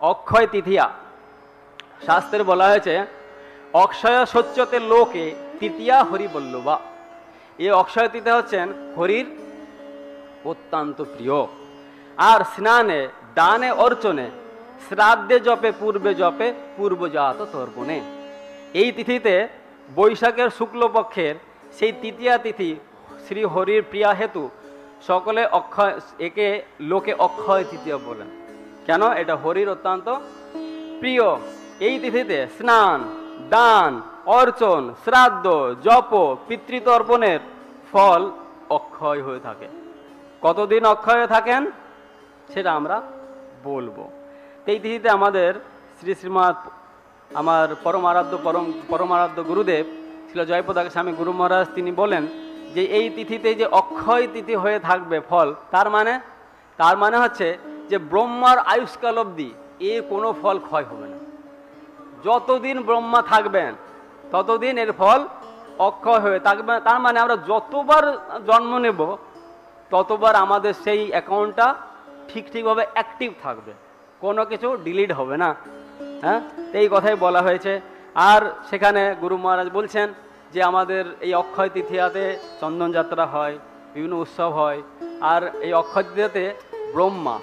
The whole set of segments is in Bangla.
অক্ষয় তৃতীয়া। শাস্ত্রে বলা হয়েছে অক্ষয় সচ্যতে লোকে তৃতীয়া হরিবল্লভা। এই অক্ষয় তৃতীয়া হচ্ছেন হরির অত্যন্ত প্রিয়। আর স্নানে দানে অর্চনে শ্রাদ্ধে জপে পূর্বে জপে পূর্বজাত তর্পণে। এই তিথিতে বৈশাখের শুক্লপক্ষের সেই তৃতীয়া তিথি শ্রী হরির প্রিয়া হেতু সকলে অক্ষয়, একে লোকে অক্ষয় তৃতীয়া বলেন। কেন? এটা হরির অত্যন্ত প্রিয়। এই তিথিতে স্নান দান অর্চন শ্রাদ্ধ জপ পিতৃতর্পণের ফল অক্ষয় হয়ে থাকে। কতদিন অক্ষয় থাকেন সেটা আমরা বলবো। এই তিথিতে আমাদের শ্রী শ্রীমৎ আমার পরমারাধ্য গুরুদেব ছিল জয়পতাক স্বামী গুরু মহারাজ, তিনি বলেন যে এই তিথিতে যে অক্ষয় তিথি হয়ে থাকবে ফল, তার মানে হচ্ছে যে ব্রহ্মার আয়ুষ্কাল অবধি এর কোনো ফল ক্ষয় হবে না। যতদিন ব্রহ্মা থাকবেন ততদিন এর ফল অক্ষয় হয়ে থাকবে। তার মানে আমরা যতবার জন্ম নেব ততবার আমাদের সেই অ্যাকাউন্টটা ঠিকভাবে অ্যাক্টিভ থাকবে, কোনো কিছু ডিলিট হবে না। হ্যাঁ, এই কথাই বলা হয়েছে। আর সেখানে গুরু মহারাজ বলছেন যে আমাদের এই অক্ষয় তৃতীয়াতে চন্দন যাত্রা হয়, বিভিন্ন উৎসব হয়। আর এই অক্ষয় তৃতীয়াতে ব্রহ্মা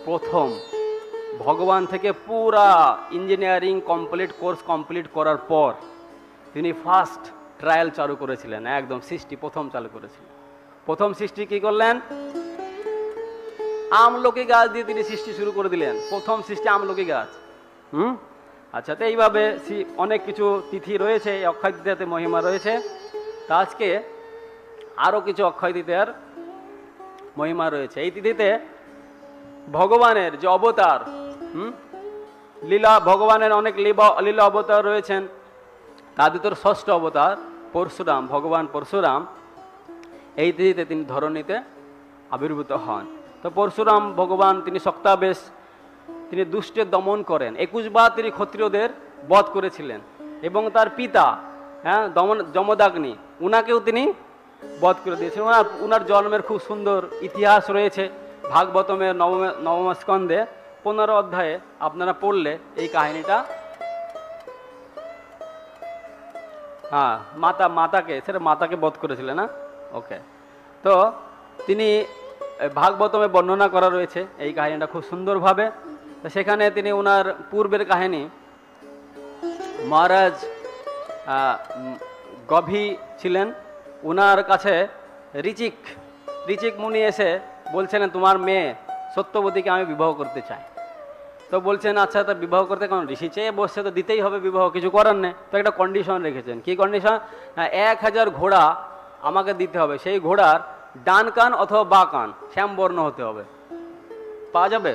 প্রথম ভগবান থেকে পুরা ইঞ্জিনিয়ারিং কোর্স কমপ্লিট করার পর তিনি ফার্স্ট ট্রায়াল চালু করেছিলেন, একদম সৃষ্টি প্রথম চালু করেছিলেন। প্রথম সৃষ্টি কি করলেন? আমলকি গাছ দিয়ে তিনি সৃষ্টি শুরু করে দিলেন। প্রথম সৃষ্টি আমলকি গাছ। আচ্ছা, তো এইভাবে অনেক কিছু তিথি রয়েছে, এই অক্ষয় তৃতীয়াতে মহিমা রয়েছে। তা আজকে আরও কিছু অক্ষয় তৃতীয়ার মহিমা রয়েছে। এই তিথিতে ভগবানের যে অবতার, লীলা, ভগবানের অনেক লীলা অবতার রয়েছেন। তার ভিতর ষষ্ঠ অবতার পরশুরাম, ভগবান পরশুরাম এই তিথিতে তিনি ধরণীতে আবির্ভূত হন। তো পরশুরাম ভগবান তিনি শক্তাবেশ, তিনি দুষ্টের দমন করেন। 21 বার তিনি ক্ষত্রিয়দের বধ করেছিলেন এবং তার পিতা যমদাগ্নি উনাকেও তিনি বধ করে দিয়েছেন। উনার জন্মের খুব সুন্দর ইতিহাস রয়েছে ভাগবতমের নবম স্কন্ধে 15 অধ্যায়ে আপনারা পড়লে এই কাহিনীটা। হ্যাঁ, মাতাকে বধ করেছিলেন না? ওকে, তো তিনি ভাগবতমে বর্ণনা করা রয়েছে এই কাহিনীটা খুব সুন্দরভাবে। তো সেখানে তিনি ওনার পূর্বের কাহিনী, মহারাজ গভী ছিলেন, ওনার কাছে ঋচিক মুনি এসে বলছিলেন তোমার মেয়ে সত্যবতীকে আমি বিবাহ করতে চাই। তো বলছেন আচ্ছা, তা বিবাহ করতে কারণ ঋষি চেয়ে বসছে তো দিতেই হবে বিবাহ, কিছু করার নেই। তো একটা কন্ডিশন রেখেছেন। কি কন্ডিশন? 1000 ঘোড়া আমাকে দিতে হবে, সেই ঘোড়ার ডান কান অথবা বা কান শ্যামবর্ণ হতে হবে। পাওয়া যাবে?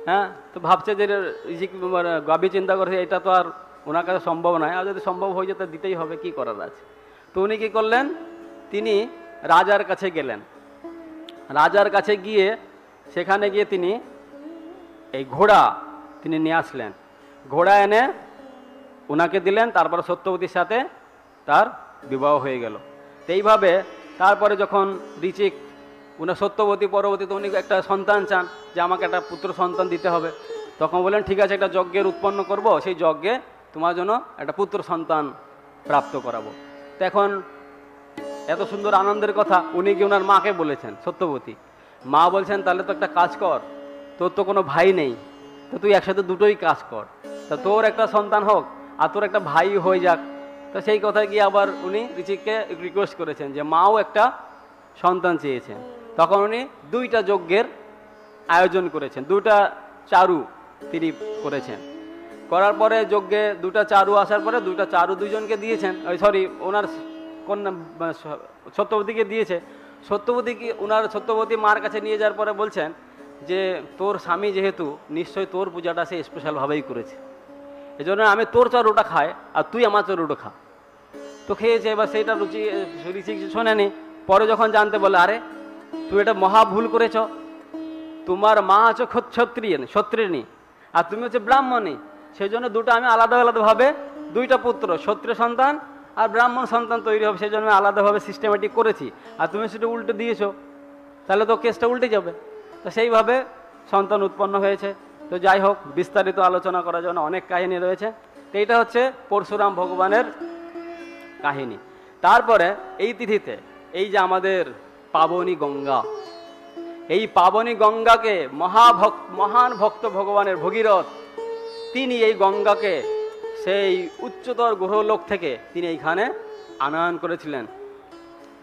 হ্যাঁ, তো ভাবছে যে গাভী চিন্তা করছে এটা তো আর ওনার কাছে সম্ভব নয়, আর যদি সম্ভব হয়ে যেত দিতেই হবে, কি করার আছে। তো উনি কী করলেন? তিনি রাজার কাছে গেলেন। রাজার কাছে গিয়ে সেখানে গিয়ে তিনি এই ঘোড়া তিনি নিয়ে আসলেন। ঘোড়া এনে ওনাকে দিলেন, তারপরে সত্যবতীর সাথে তার বিবাহ হয়ে গেল। তো এইভাবে তারপরে যখন ঋচিক উনার সত্যবতী পরবর্তীতে উনি একটা সন্তান চান যে আমাকে একটা পুত্র সন্তান দিতে হবে, তখন বললেন ঠিক আছে, একটা যজ্ঞের উৎপন্ন করব, সেই যজ্ঞে তোমার জন্য একটা পুত্র সন্তান প্রাপ্ত করাবো। তো এখন এত সুন্দর আনন্দের কথা উনি কি ওনার মাকে বলেছেন। সত্যবতী মা বলছেন তাহলে তো একটা কাজ কর, তোর তো কোনো ভাই নেই, তো তুই একসাথে দুটোই কাজ কর, তা তোর একটা সন্তান হোক আর তোর একটা ভাই হয়ে যাক। তো সেই কথায় গিয়ে আবার উনি ঋচিককে রিকোয়েস্ট করেছেন যে মাও একটা সন্তান চেয়েছেন। তখন উনি 2টা যজ্ঞের আয়োজন করেছেন, 2টা চারু তিনি করেছেন। করার পরে যজ্ঞে 2টা চারু আসার পরে 2টা চারু 2জনকে দিয়েছেন, ওনার কন্যা সত্যবতীকে দিয়েছে। সত্যবতী মার কাছে নিয়ে যাওয়ার পরে বলছেন যে তোর স্বামী যেহেতু নিশ্চয়ই তোর পূজাটা সে স্পেশালভাবেই করেছে, এই জন্য আমি তোর চারুটা খাই আর তুই আমার চারুটা খা। তো খেয়েছে, এবার সেইটা ঋষি শোনেনি। পরে যখন জানতে বলে আরে তুই এটা মহা ভুল করেছ, তোমার মা হচ্ছে ক্ষত্রিয়ী আর তুমি হচ্ছে ব্রাহ্মণী, সেই জন্য দুটো আমি আলাদাভাবে 2টা পুত্র ক্ষত্রিয় সন্তান আর ব্রাহ্মণ সন্তান তৈরি হবে, সেই জন্য আমি আলাদাভাবে সিস্টেমেটিক করেছি, আর তুমি সেটা উল্টে দিয়েছো, তাহলে তো কেসটা উল্টে যাবে। তো সেইভাবে সন্তান উৎপন্ন হয়েছে। তো যাই হোক, বিস্তারিত আলোচনা করার জন্য অনেক কাহিনী রয়েছে। তো এইটা হচ্ছে পরশুরাম ভগবানের কাহিনী। তারপরে এই তিথিতে এই যে আমাদের পাবনী গঙ্গা, এই পাবনী গঙ্গাকে মহান ভক্ত ভগবানের ভগীরথ, তিনি এই গঙ্গাকে সেই উচ্চতর গ্রহলোক থেকে তিনি এইখানে আনয়ন করেছিলেন।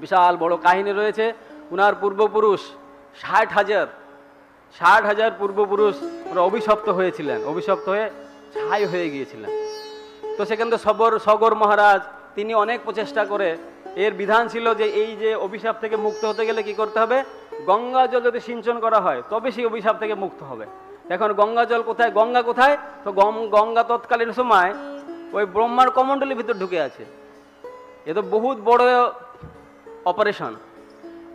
বিশাল বড় কাহিনী রয়েছে। উনার পূর্বপুরুষ 60,000 পূর্বপুরুষ ওরা অভিশপ্ত হয়েছিলেন, অভিশপ্ত হয়ে ছাই হয়ে গিয়েছিলেন। তো সেখান থেকে সগর মহারাজ তিনি অনেক প্রচেষ্টা করে, এর বিধান ছিল যে এই যে অভিশাপ থেকে মুক্ত হতে গেলে কি করতে হবে, গঙ্গা জল যদি সিঞ্চন করা হয় তবে সেই অভিশাপ থেকে মুক্ত হবে। এখন গঙ্গা জল কোথায়, গঙ্গা কোথায়? তো গঙ্গা তৎকালীন সময় ওই ব্রহ্মার কমণ্ডলীর ভিতর ঢুকে আছে। এ তো বহুত বড় অপারেশন।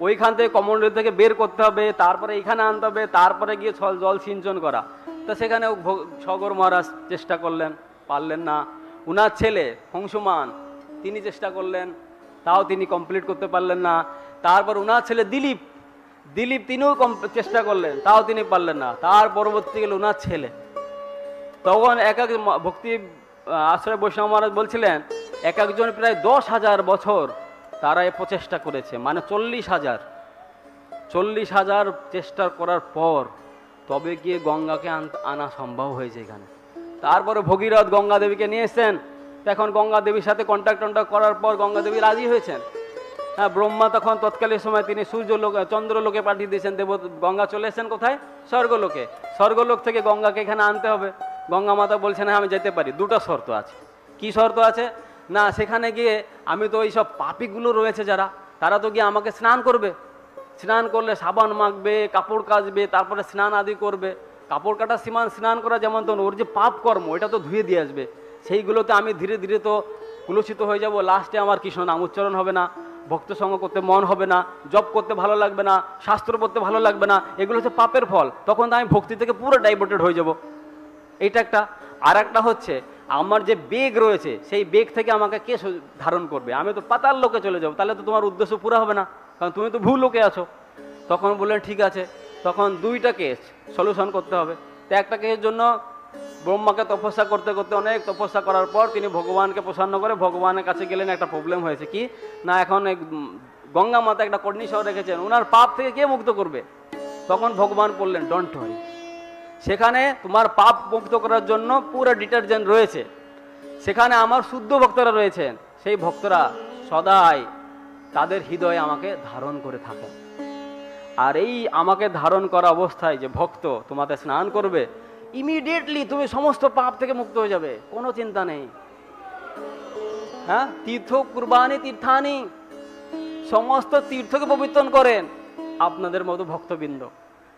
ওইখান থেকে কমণ্ডলী থেকে বের করতে হবে, তারপরে এইখানে আনতে হবে, তারপরে গিয়ে জল সিঞ্চন করা। তো সেখানে সগর মহারাজ চেষ্টা করলেন, পারলেন না। উনার ছেলে হংসমান তিনি চেষ্টা করলেন, তাও তিনি কমপ্লিট করতে পারলেন না। তারপর উনার ছেলে দিলীপ তিনিও চেষ্টা করলেন, তাও তিনি পারলেন না। তার পরবর্তী গেল উনার ছেলে। তখন এক ভক্তি আশ্রয় বৈষ্ণব মহারাজ বলছিলেন এক একজন প্রায় 10,000 বছর তারা এ প্রচেষ্টা করেছে, মানে 40,000 চেষ্টা করার পর তবে গিয়ে গঙ্গাকে আনা সম্ভব হয়েছে এখানে। তারপরে ভগীরথ গঙ্গা দেবীকে নিয়ে এসছেন। এখন গঙ্গা দেবীর সাথে কন্ট্যাক্ট করার পর গঙ্গা দেবী রাজি হয়েছেন। হ্যাঁ, ব্রহ্মা তখন তৎকালীন সময় তিনি চন্দ্রলোকে পাঠিয়ে দিয়েছেন। গঙ্গা চলে এসেছেন কোথায়? স্বর্গলোকে। স্বর্গলোক থেকে গঙ্গাকে এখানে আনতে হবে। গঙ্গা মাতা বলছেন হ্যাঁ আমি যেতে পারি, দুটো শর্ত আছে। কি শর্ত আছে? না, সেখানে গিয়ে আমি তো ওই সব পাপীগুলো রয়েছে যারা, তারা তো গিয়ে আমাকে স্নান করবে। স্নান করলে সাবান মাখবে, কাপড় কাচবে, তারপরে স্নান আদি করবে। কাপড় কাটা স্নান করা যেমন, তো ওর যে পাপ কর্ম ওইটা তো ধুয়ে দিয়ে আসবে। সেইগুলোতে আমি ধীরে ধীরে তো কুলসিত হয়ে যাব। লাস্টে আমার কৃষ্ণ নাম উচ্চারণ হবে না, ভক্ত সঙ্গ করতে মন হবে না, জপ করতে ভালো লাগবে না, শাস্ত্র পড়তে ভালো লাগবে না। এগুলো হচ্ছে পাপের ফল। তখন তো আমি ভক্তি থেকে পুরো ডাইভার্টেড হয়ে যাব। এইটা একটা। আর একটা হচ্ছে আমার যে বেগ রয়েছে সেই বেগ থেকে আমাকে কে ধারণ করবে? আমি তো পাতাল লোকে চলে যাবো, তাহলে তো তোমার উদ্দেশ্য পুরো হবে না, কারণ তুমি তো ভুল লোকে আছো। তখন বললেন ঠিক আছে, তখন দুইটা কেস সলিউশন করতে হবে। তো একটা কেসের জন্য ব্রহ্মাকে তপস্যা করতে করতে অনেক তপস্যা করার পর তিনি ভগবানকে প্রসন্ন করে ভগবানের কাছে গেলেন। একটা প্রবলেম হয়েছে কি না, এখন গঙ্গা মাতা একটা কন্ডিশন রেখেছেন, ওনার পাপ থেকে কে মুক্ত করবে? তখন ভগবান বললেন ডোন্ট ওয়ারি, সেখানে তোমার পাপ মুক্ত করার জন্য পুরো ডিটারজেন্ট রয়েছে। সেখানে আমার শুদ্ধ ভক্তরা রয়েছেন, সেই ভক্তরা সদাই তাদের হৃদয়ে আমাকে ধারণ করে থাকেন। আর এই আমাকে ধারণ করা অবস্থায় যে ভক্ত তোমাকে স্নান করবে, ইমিডিয়েটলি তুমি সমস্ত পাপ থেকে মুক্ত হয়ে যাবে, কোনো চিন্তা নেই। হ্যাঁ, তীর্থ কুরবানি তীর্থানি, সমস্ত তীর্থকে পবিত্র করেন আপনাদের মতো ভক্তবৃন্দ।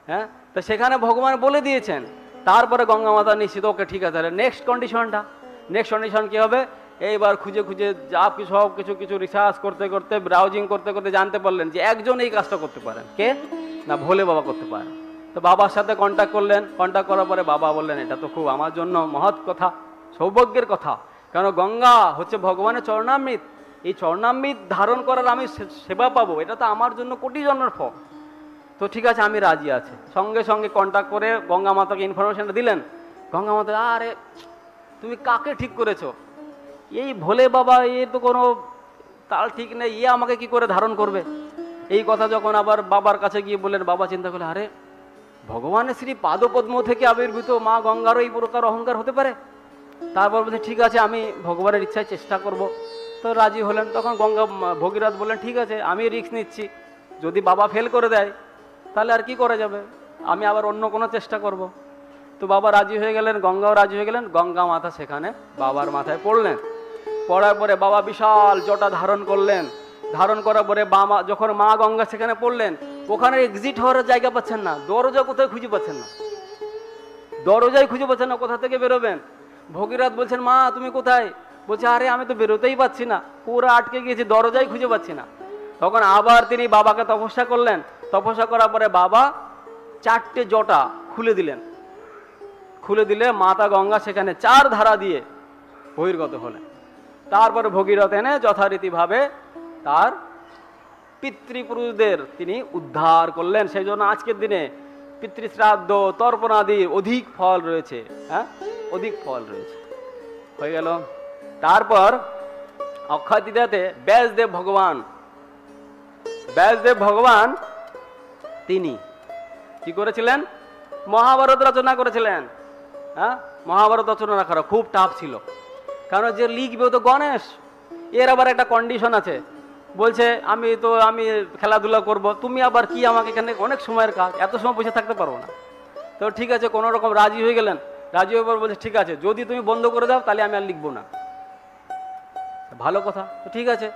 হ্যাঁ, তো সেখানে ভগবান বলে দিয়েছেন। তারপরে গঙ্গা মাতা নিশ্চিত, ওকে ঠিক আছে, তাহলে নেক্সট কন্ডিশন কি হবে? এইবার খুঁজে যা সব কিছু রিসার্চ করতে করতে, ব্রাউজিং করতে করতে জানতে পারলেন যে একজন এই কাজটা করতে পারেন। কে? না, ভোলে বাবা করতে পারেন। তো বাবার সাথে কন্ট্যাক্ট করলেন। কন্ট্যাক্ট করার পরে বাবা বললেন এটা তো খুব আমার জন্য মহৎ কথা, সৌভাগ্যের কথা, কারণ গঙ্গা হচ্ছে ভগবানের চরণামৃত। এই চরণামৃত ধারণ করার আমি সেবা পাবো, এটা তো আমার জন্য কোটি জন্মের ফল। তো ঠিক আছে, আমি রাজি আছি। সঙ্গে সঙ্গে কন্ট্যাক্ট করে গঙ্গা মাতাকে ইনফরমেশনটা দিলেন। গঙ্গা মাতা, আরে তুমি কাকে ঠিক করেছো? এই ভোলে বাবা, এর তো কোনো তাল ঠিক নেই, ইয়ে আমাকে কি করে ধারণ করবে? এই কথা যখন আবার বাবার কাছে গিয়ে বললেন, বাবা চিন্তা করলেন, আরে ভগবানের শ্রী পাদপদ্ম থেকে আবির্ভূত মা গঙ্গারও এই প্রকার অহংকার হতে পারে? তারপর বলছে ঠিক আছে, আমি ভগবানের ইচ্ছায় চেষ্টা করব। তো রাজি হলেন। তখন ভগীরথ বললেন ঠিক আছে, আমি রিস্ক নিচ্ছি, যদি বাবা ফেল করে দেয় তাহলে আর কি করা যাবে, আমি আবার অন্য কোনো চেষ্টা করব। তো বাবা রাজি হয়ে গেলেন, গঙ্গাও রাজি হয়ে গেলেন। গঙ্গা মাথা সেখানে বাবার মাথায় পড়লেন। পড়ার পরে বাবা বিশাল জটা ধারণ করলেন। ধারণ করার পরে যখন মা গঙ্গা সেখানে পড়লেন, ওখানে এক্সিট হওয়ার জায়গা পাচ্ছেন না, দরজা কোথায় খুঁজে পাচ্ছেন না, দরজাই খুঁজে পাচ্ছেন না, কোথা থেকে বেরোবেন? ভগীরথ বলছেন মা তুমি কোথায়? বলছে আরে আমি তো বেরোতেই পাচ্ছি না, পুরো আটকে গিয়েছি, দরজাই খুঁজে পাচ্ছি না। তখন আবার তিনি বাবাকে তপস্যা করলেন। তপস্যা করার পরে বাবা 4টে জটা খুলে দিলেন। খুলে দিলে মাতা গঙ্গা সেখানে 4 ধারা দিয়ে বহির্গত হলেন। তারপরে ভগীরথ এনে যথারীতিভাবে তার পিতৃপুরুষদের তিনি উদ্ধার করলেন। সেই জন্য আজকের দিনে পিতৃশ্রাদ্ধ তর্পণাদির অধিক ফল রয়েছে। হ্যাঁ, অধিক ফল রয়েছে। হয়ে গেল। তারপর অক্ষয় তৃতীয়াতে ব্যাসদেব ভগবান তিনি কি করেছিলেন? মহাভারত রচনা করেছিলেন। হ্যাঁ, মহাভারত রচনা করা খুব টাফ ছিল, কারণ যে লিখবে তো গণেশ। এর আবার একটা কন্ডিশন আছে, বলছে আমি খেলাধুলা করব, তুমি আবার কি, আমাকে এখানে অনেক সময়ের কাজ, এত সময় বসে থাকতে পারবো না। তো ঠিক আছে, কোনো রকম রাজি হয়ে গেলেন। রাজি হয়ে বলছে ঠিক আছে, যদি তুমি বন্ধ করে দাও তাহলে আমি আর লিখবো না। ভালো কথা, তো ঠিক আছে।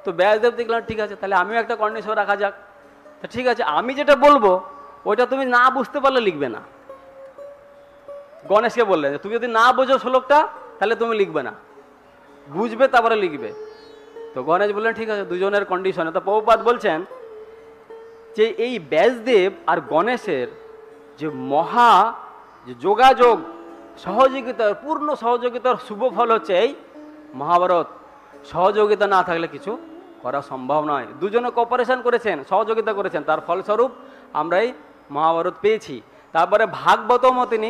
তো ব্যাসদেব দেখলাম ঠিক আছে, তাহলে আমিও একটা কন্ডিশন রাখা যাক। তো ঠিক আছে, আমি যেটা বলবো ওইটা তুমি না বুঝতে পারলে লিখবে না। গণেশকে বললেন তুমি যদি না বোঝো শ্লোকটা তাহলে তুমি লিখবে না, বুঝবে তারপরে লিখবে। তো গণেশ বললেন ঠিক আছে, দুজনের কন্ডিশনে। তো প্রভুপাদ বলছেন যে এই ব্যাসদেব আর গণেশের যে যে যোগাযোগ, সহযোগিতার, পূর্ণ সহযোগিতার শুভ ফল হচ্ছে এই মহাভারত। সহযোগিতা না থাকলে কিছু করা সম্ভব নয়। দুজনে কোঅপারেশন করেছেন, সহযোগিতা করেছেন, তার ফলস্বরূপ আমরা এই মহাভারত পেয়েছি। তারপরে ভাগবতমও তিনি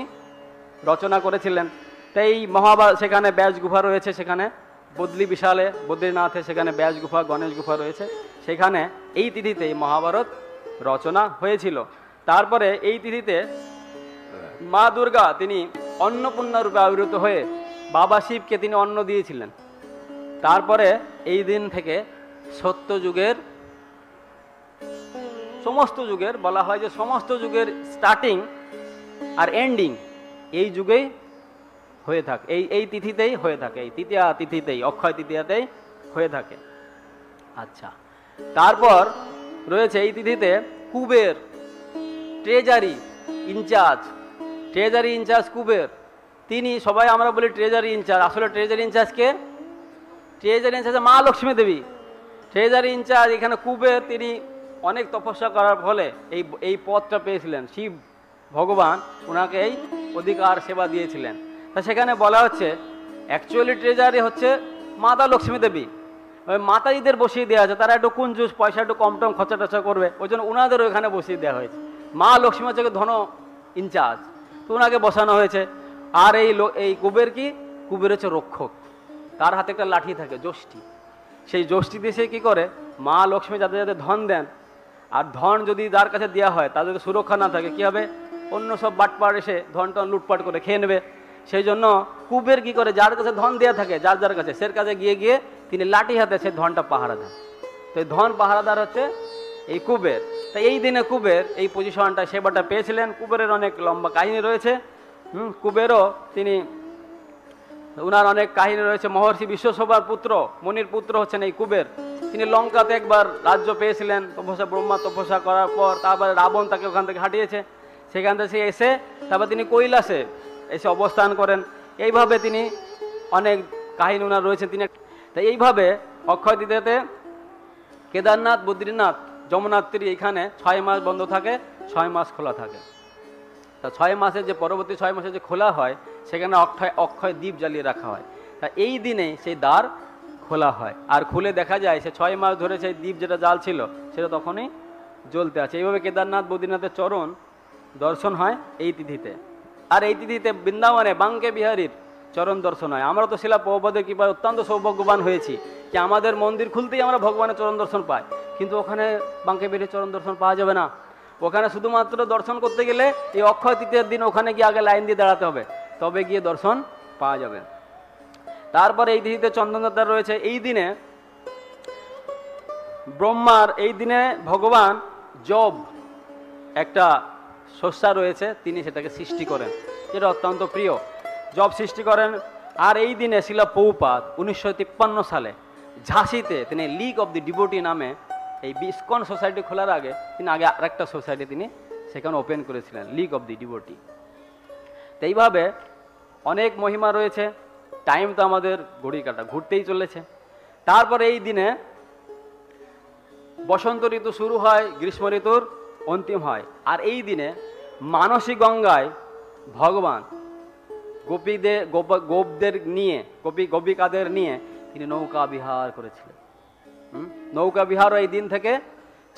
রচনা করেছিলেন। তাই মহাভারত, সেখানে ব্যাস গুফা রয়েছে, সেখানে বদলি বিশালে বদ্রীনাথে সেখানে ব্যাস গুফা, গণেশ গুফা রয়েছে, সেখানে এই তিথিতে মহাভারত রচনা হয়েছিল। তারপরে এই তিথিতে মা দুর্গা তিনি অন্নপূর্ণা রূপে আবির্ভূত হয়ে বাবা শিবকে তিনি অন্ন দিয়েছিলেন। তারপরে এই দিন থেকে সত্যযুগের, সমস্ত যুগের, বলা হয় যে সমস্ত যুগের স্টার্টিং আর এন্ডিং এই যুগেই হয়ে থাকে, এই তিথিতেই হয়ে থাকে, এই তৃতীয়া তিথিতেই, অক্ষয় তৃতীয়াতেই হয়ে থাকে। আচ্ছা, তারপর রয়েছে এই তিথিতে কুবের, ট্রেজারি ইনচার্জ কুবের। তিনি, সবাই আমরা বলি ট্রেজারি ইনচার্জ, আসলে ট্রেজারি ইনচার্জকে, ট্রেজারি ইনচার্জ মা লক্ষ্মী দেবী। ট্রেজারি ইনচার্জ এখানে কুবের, তিনি অনেক তপস্যা করার ফলে এই পদটা পেয়েছিলেন। শিব ভগবান ওনাকে এই অধিকার সেবা দিয়েছিলেন। তা সেখানে বলা হচ্ছে অ্যাকচুয়ালি ট্রেজারি হচ্ছে মাতা লক্ষ্মী দেবী। ওই মাতাজিদের বসিয়ে দেওয়া আছে, তারা একটু কুঞ্জুস, পয়সা একটু কম টম খরচা টচা করবে, ওই জন্য ওনাদের ওইখানে বসিয়ে দেওয়া হয়েছে। মা লক্ষ্মী হচ্ছে ধন ইনচার্জ, তো ওনাকে বসানো হয়েছে। আর এই কুবের কি, কুবের হচ্ছে রক্ষক, তার হাতে একটা লাঠি থাকে যষ্টি, সেই যষ্টি দিয়ে সে কী করে, মা লক্ষ্মী যাদের ধন দেন, আর ধন যদি যার কাছে দেওয়া হয় তার যদি সুরক্ষা না থাকে কী হবে, অন্য সব বাটপাট এসে ধন টন লুটপাট করে খেয়ে নেবে। সেই জন্য কুবের কি করে, যার কাছে ধন দেওয়া থাকে, যার কাছে, সের কাছে গিয়ে তিনি লাঠি হাতে সেই ধনটা পাহারা দেন। তো এই ধন পাহারাদার হচ্ছে এই কুবের। তাই এই দিনে কুবের এই পজিশনটা, সেবাটা পেয়েছিলেন। কুবেরের অনেক লম্বা কাহিনী রয়েছে। কুবেরও তিনি, উনার অনেক কাহিনী রয়েছে। মহর্ষি বিশ্বসভার পুত্র, মনির পুত্র হচ্ছেন এই কুবের। তিনি লঙ্কাতে একবার রাজ্য পেয়েছিলেন, ব্রহ্মা তপস্যা করার পর। তারপরে রাবণ তাকে ওখান থেকে হাঁটিয়েছে, সেখান থেকে এসে তারপর তিনি কৈলাসে এসে অবস্থান করেন। এইভাবে তিনি অনেক কাহিনী ওনার রয়েছে। তিনি, তাই এইভাবে অক্ষয় তৃতীয়াতে কেদারনাথ, বদ্রীনাথ, যমুনাত্রী এইখানে 6 মাস বন্ধ থাকে, 6 মাস খোলা থাকে। তা 6 মাসে যে পরবর্তী 6 মাসে যে খোলা হয়, সেখানে অক্ষয় দ্বীপ জ্বালিয়ে রাখা হয়। তা এই দিনে সেই দ্বার খোলা হয়, আর খুলে দেখা যায় সে 6 মাস ধরে সেই দ্বীপ যেটা জ্বাল ছিল সেটা তখনই জ্বলতে আছে। এইভাবে কেদারনাথ, বদ্রীনাথের চরণ দর্শন হয় এই তিথিতে। আর এই তিথিতে বৃন্দাবনে বাঙ্কে বিহারীর চরণ দর্শন হয়। আমরা তো শিলা প্রভুপাদের কৃপায় অত্যন্ত সৌভাগ্যবান হয়েছি যে আমাদের মন্দির খুলতেই আমরা ভগবানের চরণ দর্শন পাই, কিন্তু ওখানে বাঙ্কে বিহারীর চরণ দর্শন পাওয়া যাবে না। ওখানে শুধুমাত্র দর্শন করতে গেলে এই অক্ষয় তৃতীয়ার দিন ওখানে গিয়ে আগে লাইন দিয়ে দাঁড়াতে হবে, তবে গিয়ে দর্শন পাওয়া যাবে। তারপরে এই তিথিতে চন্দনযাত্রা রয়েছে। এই দিনে ব্রহ্মার, এই দিনে ভগবান জব, একটা শস্যা রয়েছে, তিনি সেটাকে সৃষ্টি করেন, যেটা অত্যন্ত প্রিয়। জব সৃষ্টি করেন। আর এই দিনে শিলা প্রভুপাদ 1953 সালে ঝাঁসিতে তিনি লিগ অব দি ডিভোটি নামে, এই ইসকন সোসাইটি খোলার আগে তিনি আরেকটা সোসাইটি তিনি সেখানে ওপেন করেছিলেন, লিগ অব দি ডিভোটি। তো এইভাবে অনেক মহিমা রয়েছে। টাইম তো আমাদের ঘড়ি কাটা, ঘুরতেই চলেছে। তারপরে এই দিনে বসন্ত ঋতু শুরু হয়, গ্রীষ্ম ঋতুর অন্তিম হয়। আর এই দিনে মানসী গঙ্গায় ভগবান গোপদের নিয়ে, গোপিকাদের নিয়ে তিনি নৌকা বিহার করেছিলেন। নৌকা বিহারও এই দিন থেকে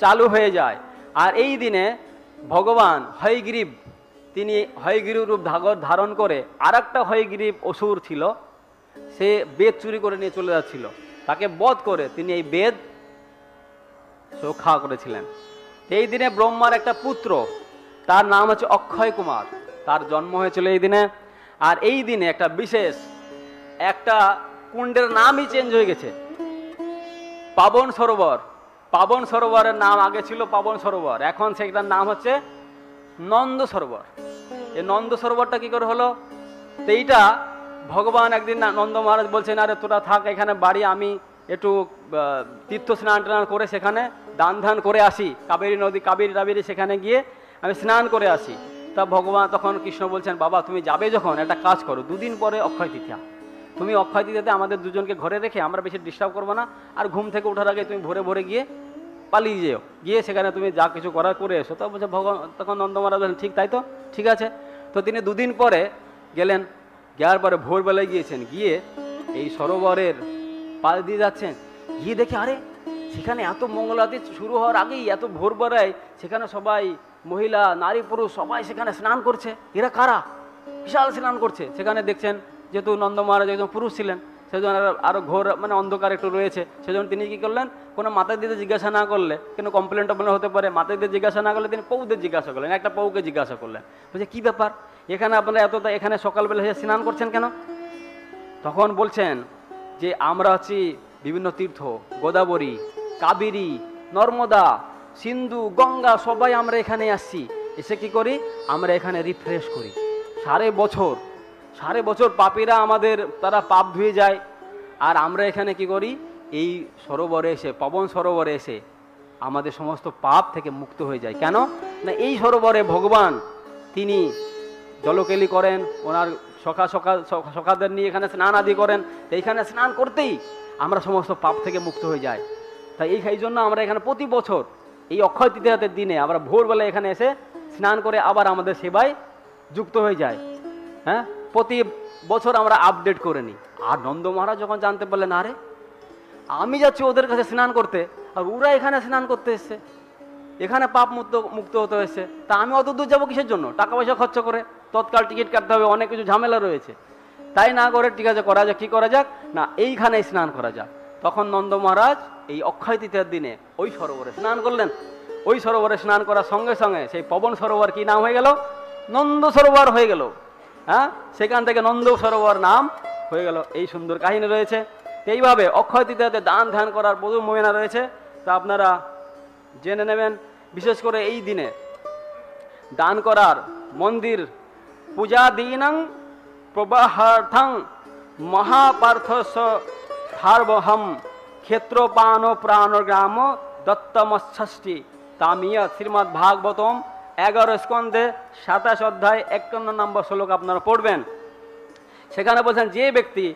চালু হয়ে যায়। আর এই দিনে ভগবান হয়গ্রীব, তিনি হয়গ্রীব রূপ ধারণ করে আর একটা হয়গ্রীব অসুর ছিল, সে বেদ চুরি করে নিয়ে চলে যাচ্ছিল, তাকে বধ করে তিনি এই বেদ রক্ষা করেছিলেন। এই দিনে ব্রহ্মার একটা পুত্র, তার নাম হচ্ছে অক্ষয় কুমার, তার জন্ম হয়েছিল এই দিনে। আর এই দিনে একটা বিশেষ একটা কুণ্ডের নামই চেঞ্জ হয়ে গেছে, পাবন সরোবর। পাবন সরোবরের নাম আগে ছিল পাবন সরোবর, এখন সেটার নাম হচ্ছে নন্দ সরোবর। এই নন্দ সরোবরটা কি করে হলো? তো এইটা ভগবান একদিন নন্দ মহারাজ বলছেন, আরে তোরা থাক এখানে বাড়ি, আমি একটু তীর্থ স্নান টান করে সেখানে দান ধ্যান করে আসি, কাবেরী নদী কাবেরী সেখানে গিয়ে আমি স্নান করে আসি। তা ভগবান তখন কৃষ্ণ বলছেন, বাবা তুমি যাবে যখন একটা কাজ করো, দুদিন পরে অক্ষয় তৃতীয়া, তুমি অক্ষয় তৃতীয়াতে আমাদের দুজনকে ঘরে রেখে আমরা বেশি ডিস্টার্ব করবো না, আর ঘুম থেকে ওঠার আগে তুমি ভোরে ভোরে গিয়ে পালিয়ে যেও, গিয়ে সেখানে তুমি যা কিছু করার করে এসো। তো বলছে ভগবান, তখন নন্দ মহারাজ বলেন ঠিক তাই তো, ঠিক আছে। তো তিনি দুদিন পরে গেলেন, যাওয়ার পরে ভোরবেলায় গিয়েছেন, গিয়ে এই সরোবরের পাশ দিয়ে যাচ্ছেন, গিয়ে দেখে আরে সেখানে এত মঙ্গল আরতি শুরু হওয়ার আগেই এত ভোরবেলায় সেখানে সবাই মহিলা নারী পুরুষ সবাই সেখানে স্নান করছে। এরা কারা? বিশাল স্নান করছে। সেখানে দেখছেন যেহেতু নন্দ মহারাজ একজন পুরুষ ছিলেন, সেজন্য আরো ঘোর মানে অন্ধকার একটু রয়েছে, সেজন্য তিনি কি করলেন, কোনো মাতা দিদি জিজ্ঞাসা না করলে, কোনো কমপ্লেন টমপ্লেন হতে পারে, মাতা দিদি জিজ্ঞাসা না করলে তিনি পৌদের জিজ্ঞাসা করলেন, একটা পৌকে জিজ্ঞাসা করলেন, বলছে কি ব্যাপার এখানে আপনারা এত এখানে সকালবেলা এসে স্নান করছেন কেন? তখন বলছেন যে আমরা হচ্ছি বিভিন্ন তীর্থ, গোদাবরী, কাবেরী, নর্মদা, সিন্ধু, গঙ্গা সবাই আমরা এখানে আসছি, এসে কি করি আমরা এখানে রিফ্রেশ করি। সারা বছর পাপীরা আমাদের তারা পাপ ধুয়ে যায়, আর আমরা এখানে কি করি, এই সরোবরে এসে পাবন সরোবরে এসে আমাদের সমস্ত পাপ থেকে মুক্ত হয়ে যায়। কেন না এই সরোবরে ভগবান তিনি জলকেলি করেন, ওনার সখাদের নিয়ে এখানে স্নান আদি করেন, তো এইখানে স্নান করতেই আমরা সমস্ত পাপ থেকে মুক্ত হয়ে যাই। তাই এই জন্য আমরা এখানে প্রতি বছর এই অক্ষয় তৃতীয়ার দিনে আমরা ভোরবেলা এখানে এসে স্নান করে আবার আমাদের সেবায় যুক্ত হয়ে যায়। হ্যাঁ, প্রতি বছর আমরা আপডেট করে নিই। আর নন্দ মহারাজ যখন জানতে পারলেন আরে আমি যাচ্ছি ওদের কাছে স্নান করতে, আর ওরা এখানে স্নান করতে এসছে, এখানে পাপ মুক্ত হতে হয়েছে, তা আমি অত দূর যাবো কিসের জন্য, টাকা পয়সা খরচ করে, তৎকাল টিকিট কাটতে হবে, অনেক কিছু ঝামেলা রয়েছে, তাই না করে ঠিক আছে করা যাক, কি করা যাক না এইখানে স্নান করা যাক। তখন নন্দ মহারাজ এই অক্ষয় তৃতীয়ার দিনে ওই সরোবরে স্নান করলেন। ওই সরোবরে স্নান করার সঙ্গে সঙ্গে সেই পবন সরোবর কি নাম হয়ে গেল, নন্দ সরোবর হয়ে গেল। হ্যাঁ, সেখান থেকে নন্দ সরোবর নাম হয়ে গেল। এই সুন্দর কাহিনী রয়েছে। এইভাবে অক্ষয় তৃতীয়াতে দান ধ্যান করার বহু মহিমা রয়েছে, তা আপনারা জেনে নেবেন। বিশেষ করে এই দিনে দান করার, মন্দির পূজা দিনং প্রবাহার্থং মহাপার্থস্য সার্বহম ক্ষেত্রপান প্রাণ গ্রাম দত্তমষ্ঠি তামিয়া শ্রীমদ্ ভাগবতম 11 স্কন্ধে 27 অধ্যায় 51 নম্বর শ্লোক আপনারা পড়বেন। সেখানে বলছেন যে ব্যক্তি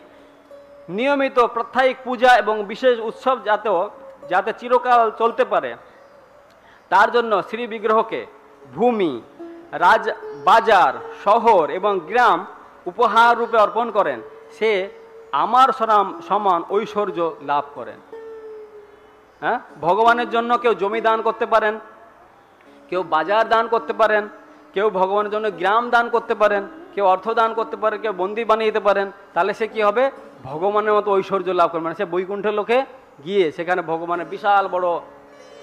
নিয়মিত প্রত্যায়িক পূজা এবং বিশেষ উৎসব যাতে চিরকাল চলতে পারে, তার জন্য শ্রী বিগ্রহকে ভূমি, বাজার, শহর এবং গ্রাম উপহার রূপে অর্পণ করেন, সে আমার সমান ঐশ্বর্য লাভ করেন। হ্যাঁ, ভগবানের জন্য কেউ জমি দান করতে পারেন, কেউ বাজার দান করতে পারেন, কেউ ভগবানের জন্য গ্রাম দান করতে পারেন, কেউ অর্থ দান করতে পারেন, কেউ বন্দি বানিয়ে দিতে পারেন, তাহলে সে কি হবে, ভগবানের মতো ঐশ্বর্য লাভ করবে। মানে সে বৈকুণ্ঠের লোকে গিয়ে সেখানে ভগবানের বিশাল বড়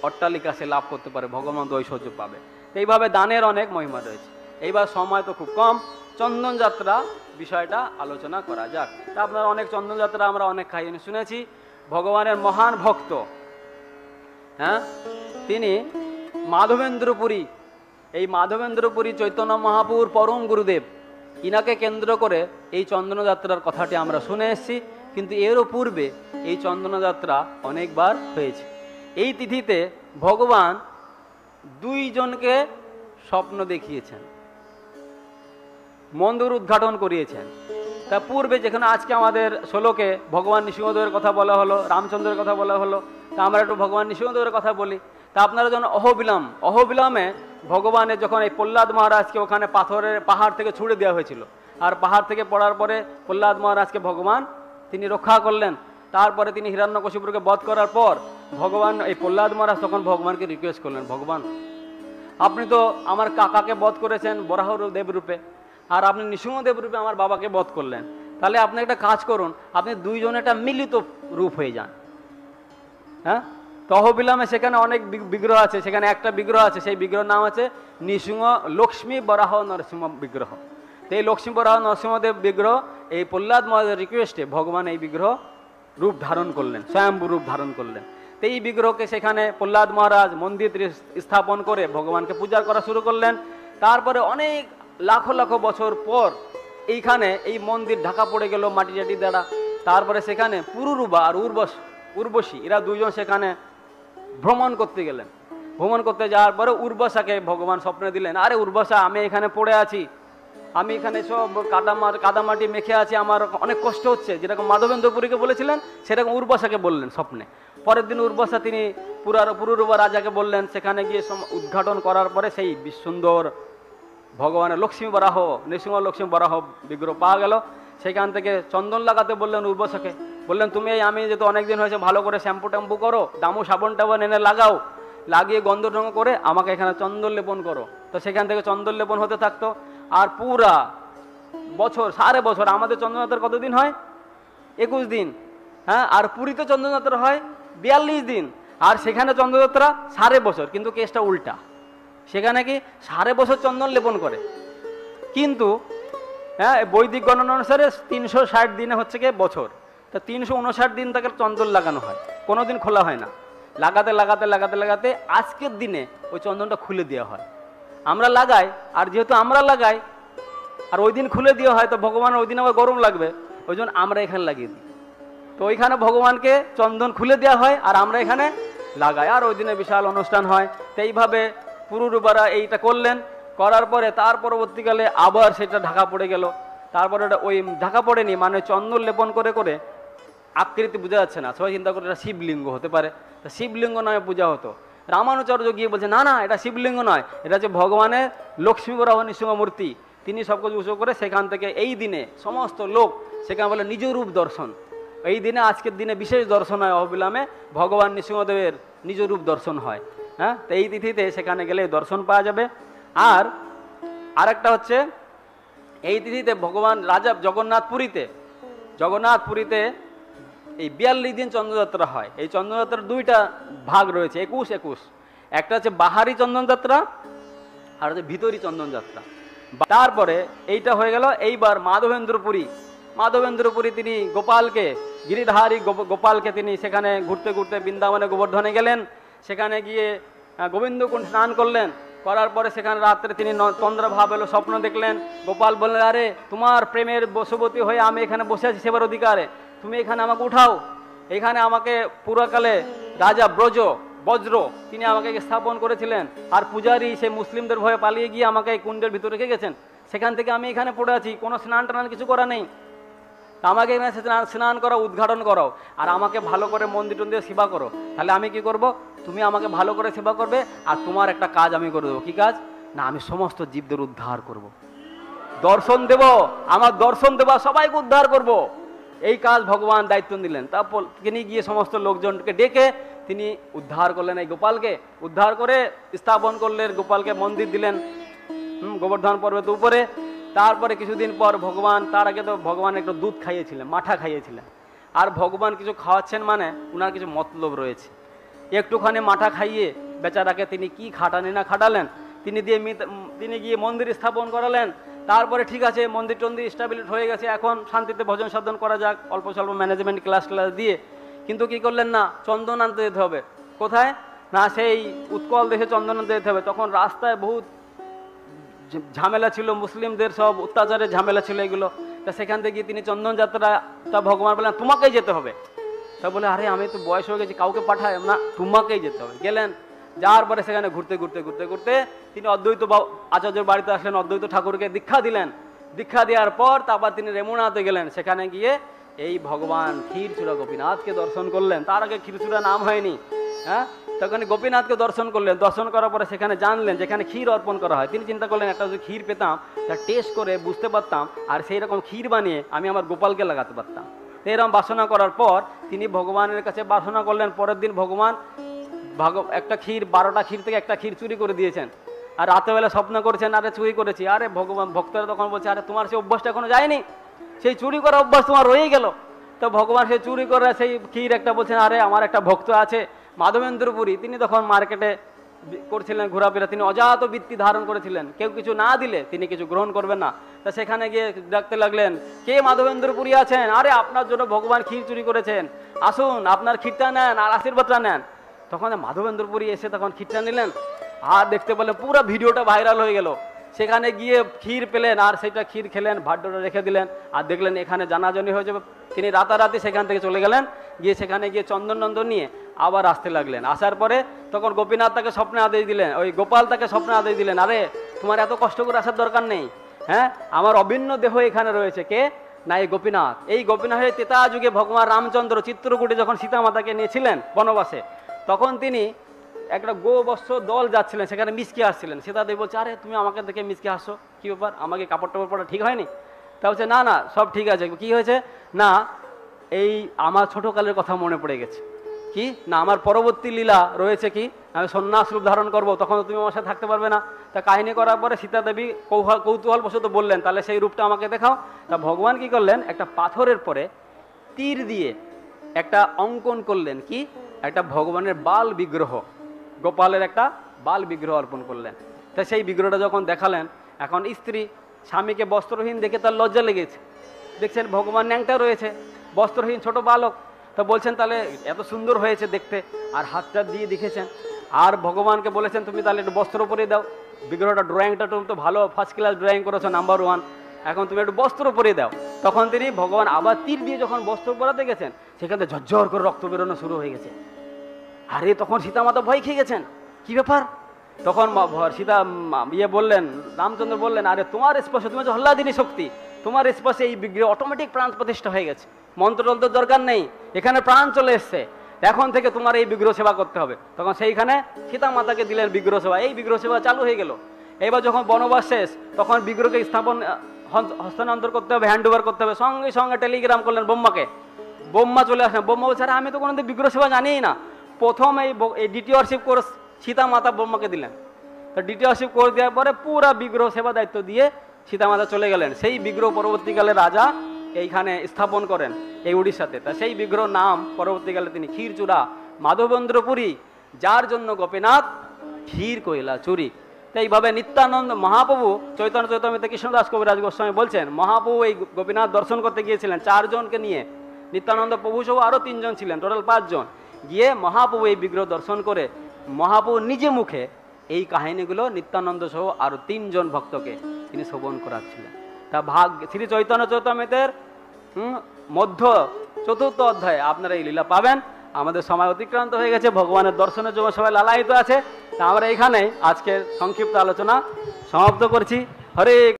অট্টালিকা সে লাভ করতে পারে, ভগবান তো ঐশ্বর্য পাবে। এইভাবে দানের অনেক মহিমা রয়েছে। এইবার সময় তো খুব কম, চন্দন যাত্রা বিষয়টা আলোচনা করা যাক। তা আপনারা অনেক চন্দন যাত্রা আমরা অনেক কাহিনী শুনেছি। ভগবানের মহান ভক্ত, হ্যাঁ, তিনি মাধবেন্দ্রপুরী, এই মাধবেন্দ্রপুরী চৈতন্য মহাপুর পরম গুরুদেব, ইনাকে কেন্দ্র করে এই চন্দন যাত্রার কথাটি আমরা শুনে এসেছি। কিন্তু এরও পূর্বে এই চন্দন যাত্রা অনেকবার হয়েছে। এই তিথিতে ভগবান দুইজনকে স্বপ্ন দেখিয়েছেন, মন্দির উদ্ঘাটন করিয়েছেন। তা পূর্বে যেখানে আজকে আমাদের শ্লোকে ভগবান নৃসিংহদেবের কথা বলা হলো, রামচন্দ্রের কথা বলা হলো, তা আমরা একটু ভগবান নৃসিংহদেবের কথা বলি। তা আপনারা যখন অহোবিলামে ভগবানের যখন এই প্রহ্লাদ মহারাজকে ওখানে পাহাড় থেকে ছুড়ে দেওয়া হয়েছিল, আর পাহাড় থেকে পড়ার পরে প্রহ্লাদ মহারাজকে ভগবান তিনি রক্ষা করলেন। তারপরে তিনি হিরণ্যকশিপুরকে বধ করার পর ভগবান এই প্রহ্লাদ মহারাজ তখন ভগবানকে রিকোয়েস্ট করলেন, ভগবান আপনি তো আমার কাকাকে বধ করেছেন বরাহ দেব রূপে, আর আপনি নৃসিংহদেব রূপে আমার বাবাকে বধ করলেন, তাহলে আপনি একটা কাজ করুন, আপনি দুইজনে একটা মিলিত রূপ হয়ে যান। হ্যাঁ, তহবিলামে সেখানে অনেক বিগ্রহ আছে, সেখানে একটা বিগ্রহ আছে, সেই বিগ্রহের নাম আছে নৃসিংহ লক্ষ্মী বরাহ নরসিংহ বিগ্রহ। তো এই লক্ষ্মী বরাহ নরসিংহদেব বিগ্রহ এই প্রহ্লাদ মহারাজের রিকোয়েস্টে ভগবান এই বিগ্রহ রূপ ধারণ করলেন, স্বয়ম্ভূ রূপ ধারণ করলেন। তো এই বিগ্রহকে সেখানে প্রহ্লাদ মহারাজ মন্দির স্থাপন করে ভগবানকে পূজা করা শুরু করলেন। তারপরে অনেক লাখো লাখো বছর পর এইখানে এই মন্দির ঢাকা পড়ে গেল মাটি টাটি দ্বারা। তারপরে সেখানে পুরুরুবা আর উর্বশী এরা দুইজন সেখানে ভ্রমণ করতে গেলেন। ভ্রমণ করতে যাওয়ার পরে উর্বশাকে ভগবান স্বপ্নে দিলেন, আরে উর্বশা, আমি এখানে পড়ে আছি, আমি এখানে সব কাদামাটি মেখে আছি, আমার অনেক কষ্ট হচ্ছে। যেরকম মাধবেন্দ্রপুরীকে বলেছিলেন সেরকম উর্বশাকে বললেন স্বপ্নে। পরের দিন উর্বশা তিনি পুরুরুবা রাজাকে বললেন, সেখানে গিয়ে উদ্ঘাটন করার পরে সেই সুন্দর ভগবানের লক্ষ্মী বরাহ নৃসিংহ লক্ষ্মী বরাহ বিগ্রহ পাওয়া গেল। সেখান থেকে চন্দন লাগাতে বললেন উর্বশাকে, বললেন তুমি এই আমি যেহেতু অনেকদিন হয়েছে ভালো করে শ্যাম্পু ট্যাম্পু করো, দামু সাবন টাবন এনে লাগাও, লাগিয়ে গন্ধ টঙ্গ করে আমাকে এখানে চন্দন লেপন করো। তো সেখান থেকে চন্দন লেপন হতে থাকতো। আর পুরা বছর সারে বছর আমাদের চন্দনযাত্রা কতদিন হয়? 21 দিন। হ্যাঁ, আর পুরীতে চন্দনযাত্রা হয় 42 দিন। আর সেখানে চন্দনযাত্রা সারে বছর, কিন্তু কেসটা উল্টা। সেখানে কি সারে বছর চন্দন লেপন করে, কিন্তু হ্যাঁ বৈদিক গণনা অনুসারে 360 দিনে হচ্ছে কি বছর। তা 359 দিন তাকে চন্দন লাগানো হয়, কোনোদিন খোলা হয় না। লাগাতে লাগাতে লাগাতে লাগাতে আজকের দিনে ওই চন্দনটা খুলে দেওয়া হয়। আমরা লাগাই, আর যেহেতু আমরা লাগাই আর ওই দিন খুলে দেওয়া হয়, তো ভগবান ওই দিন আবার গরম লাগবে, ওই জন্য আমরা এখানে লাগিয়ে দিই। তো ওইখানে ভগবানকে চন্দন খুলে দেওয়া হয় আর আমরা এখানে লাগাই, আর ওই দিনে বিশাল অনুষ্ঠান হয়। তো এইভাবে পুরুরুবারা এইটা করলেন। করার পরে তার পরবর্তীকালে আবার সেটা ঢাকা পড়ে গেল। তারপরে ওটা ওই ঢাকা পড়েনি, মানে চন্দন লেপন করে করে আকৃতি বোঝা যাচ্ছে না, সবাই চিন্তা করে এটা শিবলিঙ্গ হতে পারে, তা শিবলিঙ্গ নামে পূজা হতো। রামানুচার্য গিয়ে বলছে না না, এটা শিবলিঙ্গ নয়, এটা হচ্ছে ভগবানের লক্ষ্মী বরাহ নৃসিংহ মূর্তি। তিনি সব কিছু উৎসব করে সেখান থেকে এই দিনে সমস্ত লোক সেখানে বলে নিজ রূপ দর্শন। এই দিনে আজকের দিনে বিশেষ দর্শন হয়, অবিলম্বে ভগবান নৃসিংহদেবের নিজ রূপ দর্শন হয়। হ্যাঁ, তো এই তিথিতে সেখানে গেলে দর্শন পাওয়া যাবে। আর আরেকটা হচ্ছে এই তিথিতে ভগবান রাজা জগন্নাথপুরীতে এই 42 দিন চন্দ্রযাত্রা হয়। এই চন্দ্রযাত্রার দুইটা ভাগ রয়েছে, 21-21। একটা হচ্ছে বাহারি চন্দনযাত্রা আর হচ্ছে ভিতরি চন্দনযাত্রা। তারপরে এইটা হয়ে গেল। এইবার মাধবেন্দ্রপুরী তিনি গোপালকে, গিরিধারী গোপালকে তিনি সেখানে ঘুরতে ঘুরতে বৃন্দাবনে গোবর্ধনে গেলেন। সেখানে গিয়ে গোবিন্দকুণ্ড স্নান করলেন। করার পরে সেখানে রাত্রে তিনি চন্দ্রভাব এলো, স্বপ্ন দেখলেন। গোপাল বললেন, আরে তোমার প্রেমের বশবর্তী হয়ে আমি এখানে বসে আছি সেবার অধিকারে, তুমি এখানে আমাকে উঠাও। এখানে আমাকে পুরাকালে রাজা বজ্র তিনি আমাকে স্থাপন করেছিলেন, আর পূজারী সে মুসলিমদের ভয়ে পালিয়ে গিয়ে আমাকে এই কুণ্ডের ভিতরে রেখে গেছেন। সেখান থেকে আমি এখানে পড়ে আছি, কোনো স্নান টান কিছু করা নেই। আমাকে এখানে স্নান করাও, উদ্ঘাটন করাও, আর আমাকে ভালো করে মন্দির টন্দির সেবা করো। তাহলে আমি কি করব? তুমি আমাকে ভালো করে সেবা করবে, আর তোমার একটা কাজ আমি করে দেবো। কি কাজ? না, আমি সমস্ত জীবদের উদ্ধার করব, দর্শন দেব, আমার দর্শন দেবা, সবাইকে উদ্ধার করব। এই কাজ ভগবান দায়িত্ব দিলেন। তারপর তিনি গিয়ে সমস্ত লোকজনকে ডেকে তিনি উদ্ধার করলেন। এই গোপালকে উদ্ধার করে স্থাপন করলেন, গোপালকে মন্দির দিলেন গোবর্ধন পর্বতের উপরে। তারপরে কিছুদিন পর ভগবান, তার আগে তো ভগবান একটু দুধ খাইয়েছিলেন, মাঠা খাইয়েছিলেন। আর ভগবান কিছু খাওয়াচ্ছেন মানে উনার কিছু মতলব রয়েছে। একটুখানি মাঠা খাইয়ে বেচারাকে তিনি কি খাটানি না খাটালেন, তিনি গিয়ে মন্দির স্থাপন করালেন। তারপরে ঠিক আছে, মন্দির টন্দির স্টাবলিশ হয়ে গেছে, এখন শান্তিতে ভজন সাধন করা যাক অল্প স্বল্প ম্যানেজমেন্ট ক্লাস দিয়ে। কিন্তু কি করলেন না, চন্দন আনতে যেতে হবে। কোথায়? না, সেই উৎকল দেশে চন্দন আনতে যেতে হবে। তখন রাস্তায় বহুত ঝামেলা ছিল, মুসলিমদের সব অত্যাচারের ঝামেলা ছিল এগুলো। তা সেখান থেকে তিনি চন্দন যাত্রাটা ভগবান বললেন তোমাকেই যেতে হবে। তা বলে, আরে আমি তো বয়স হয়ে গেছি, কাউকে পাঠায় না, তোমাকেই যেতে হবে। গেলেন, যাওয়ার পরে সেখানে ঘুরতে ঘুরতে ঘুরতে ঘুরতে তিনি অদ্বৈত আচার্যের বাড়িতে আসলেন, অদ্বৈত ঠাকুরকে দীক্ষা দিলেন। দীক্ষা দেওয়ার পর তারপর তিনি রেমুনাতে গেলেন। সেখানে গিয়ে এই ভগবান ক্ষীরচূড়া গোপীনাথকে দর্শন করলেন। তার আগে ক্ষীরচূড়া নাম হয়নি। হ্যাঁ, তখন গোপীনাথকে দর্শন করলেন। দর্শন করার পরে সেখানে জানলেন যেখানে ক্ষীর অর্পণ করা হয়। তিনি চিন্তা করলেন, একটা যদি ক্ষীর পেতাম, তা টেস্ট করে বুঝতে পারতাম, আর সেই রকম ক্ষীর বানিয়ে আমি আমার গোপালকে লাগাতে পারতাম। এরকম বাসনা করার পর তিনি ভগবানের কাছে বাসনা করলেন। পরের দিন ভগবান একটা ক্ষীর, 12টা ক্ষীর থেকে একটা ক্ষীর চুরি করে দিয়েছেন। আর রাতেবেলা স্বপ্ন করছেন আরে চুরি করেছি, আরে ভগবান ভক্তরা তখন বলছে আরে তোমার সেই অভ্যাসটা এখনো যায়নি, সেই চুরি করা অভ্যাস তোমার রয়ে গেল। তো ভগবান সেই চুরি করে সেই ক্ষীর একটা বলছেন আরে আমার একটা ভক্ত আছে মাধবেন্দ্রপুরী, তিনি তখন মার্কেটে করছিলেন ঘোরাফেরা, তিনি অজাত বৃত্তি ধারণ করেছিলেন, কেউ কিছু না দিলে তিনি কিছু গ্রহণ করবেন না। তা সেখানে গিয়ে ডাকতে লাগলেন কে মাধবেন্দ্রপুরী আছেন, আরে আপনার জন্য ভগবান ক্ষীর চুরি করেছেন, আসুন আপনার ক্ষীরটা নেন আর আশীর্বাদটা নেন। তখন মাধবেন্দ্রপুরী এসে তখন ক্ষীরটা নিলেন আর দেখতে পেলেন পুরো ভিডিওটা ভাইরাল হয়ে গেল। সেখানে গিয়ে ক্ষীর পেলেন আর সেটা ক্ষীর খেলেন, ভাড্ডটা রেখে দিলেন আর দেখলেন এখানে জানাজানি হয়ে যাবে। তিনি রাতারাতি সেখান থেকে চলে গেলেন, গিয়ে সেখানে গিয়ে চন্দন নিয়ে আবার আসতে লাগলেন। আসার পরে তখন গোপীনাথ তাকে স্বপ্নে আদেশ দিলেন, ওই গোপাল তাকে স্বপ্নে আদেশ দিলেন আরে তোমার এত কষ্ট করে আসার দরকার নেই, হ্যাঁ আমার অভিন্ন দেহ এখানে রয়েছে, কে না এই গোপীনাথ। এই গোপীনাথের তেতা যুগে ভগবান রামচন্দ্র চিত্রকূটে যখন সীতা মাতাকে নিয়েছিলেন বনবাসে, তখন তিনি একটা গোবৎস দল যাচ্ছিলেন, সেখানে মিসকে আসছিলেন। সীতাদেবী বলছে আরে তুমি আমাকে দেখে মিসকে আসছো, কী ব্যাপার, আমাকে কাপড় টাপড় পরা ঠিক হয়নি? তা বলছে না না সব ঠিক আছে। কি হয়েছে না এই আমার ছোটকালের কথা মনে পড়ে গেছে, কি না আমার পরবর্তী লীলা রয়েছে, কি আমি সন্ন্যাস রূপ ধারণ করবো, তখন তুমি আমার সাথে থাকতে পারবে না। তা কাহিনী করার পরে সীতাদেবী কৌতূহলবশত বললেন তাহলে সেই রূপটা আমাকে দেখাও। তা ভগবান কি করলেন, একটা পাথরের পরে তীর দিয়ে একটা অঙ্কন করলেন, কি একটা ভগবানের বাল বিগ্রহ, গোপালের একটা বাল বিগ্রহ অর্পণ করলেন। তা সেই বিগ্রহটা যখন দেখালেন, এখন স্ত্রী স্বামীকে বস্ত্রহীন দেখে তার লজ্জা লেগেছে, দেখছেন ভগবান ন্যাংটা রয়েছে, বস্ত্রহীন ছোট বালক। তো বলছেন তাহলে এত সুন্দর হয়েছে দেখতে, আর হাতটা দিয়ে দেখেছেন আর ভগবানকে বলেছেন তুমি তাহলে একটু বস্ত্র পরিয়ে দাও, বিগ্রহটা ড্রয়িংটা তো ভালো ফার্স্ট ক্লাস ড্রয়িং করেছো নাম্বার 1, এখন তুমি একটু বস্ত্র পরিয়ে দাও। তখন তিনি ভগবান আবার তীর দিয়ে যখন বস্ত্র পরাতে গেছেন, সেখান থেকে ঝরঝর করে রক্ত বেরোনো শুরু হয়ে গেছে। আরে তখন সীতা মাতা ভয় খেয়ে গেছেন, কি ব্যাপার? তখন সীতা বললেন, রামচন্দ্র বললেন আরে তোমার স্পর্শে, তুমি হচ্ছে হল্লাদিনী শক্তি, তোমার স্পর্শে এই বিগ্রহ অটোমেটিক প্রাণ প্রতিষ্ঠা হয়ে গেছে, মন্ত্রতন্ত্র দরকার নেই, এখানে প্রাণ চলে এসছে, এখন থেকে তোমার এই বিগ্রহ সেবা করতে হবে। তখন সেইখানে সীতা মাতাকে দিলেন বিগ্রহ সেবা, এই বিগ্রহ সেবা চালু হয়ে গেল। এবার যখন বনবাস শেষ, তখন বিগ্রহকে স্থাপন হস্তান্তর করতে হবে, হ্যান্ড ওভার করতে হবে। সঙ্গে সঙ্গে টেলিগ্রাম করলেন ব্রহ্মাকে, ব্রহ্মা চলে আসলেন। ব্রহ্মা বলছে আরে আমি তো কোনোদিন বিগ্রহ সেবা জানিই না। প্রথম এই ডিটিওরশিপ কোর্স সীতা মাতা ব্রহ্মাকে দিলেন। তো ডিটিওরশিপ কোর্স দেওয়ার পরে পুরা বিগ্রহ সেবা দায়িত্ব দিয়ে সীতা মাতা চলে গেলেন। সেই বিগ্রহ পরবর্তীকালে রাজা এইখানে স্থাপন করেন এই উড়িষ্যাতে। তা সেই বিগ্রহ নাম পরবর্তীকালে তিনি ক্ষীরচূড়া মাধবেন্দ্রপুরী, যার জন্য গোপীনাথ ক্ষীর কইলা চুরি। তো এইভাবে নিত্যানন্দ মহাপ্রভু চৈতন্য চৈতন্যতে কৃষ্ণদাস কবিরাজ গোস্বামী বলছেন মহাপ্রভু এই গোপীনাথ দর্শন করতে গিয়েছিলেন 4 জনকে নিয়ে, নিত্যানন্দ প্রভু সহ আরও 3 জন ছিলেন, টোটাল 5 জন। গিয়ে মহাপ্রভু এই বিগ্রহ দর্শন করে মহাপ্রভু নিজে মুখে এই কাহিনীগুলো নিত্যানন্দ সহ আরও 3 জন ভক্তকে তিনি শ্রবণ করাচ্ছিলেন। তা শ্রী চৈতন্য চৈতন্যের মধ্য 4র্থ অধ্যায়ে আপনারা এই লীলা পাবেন। আমাদের সময় অতিক্রান্ত হয়ে গেছে, ভগবানের দর্শনের জন্য সবাই লালায়িত আছে। তা আমরা এখানে আজকের সংক্ষিপ্ত আলোচনা সমাপ্ত করছি। হরে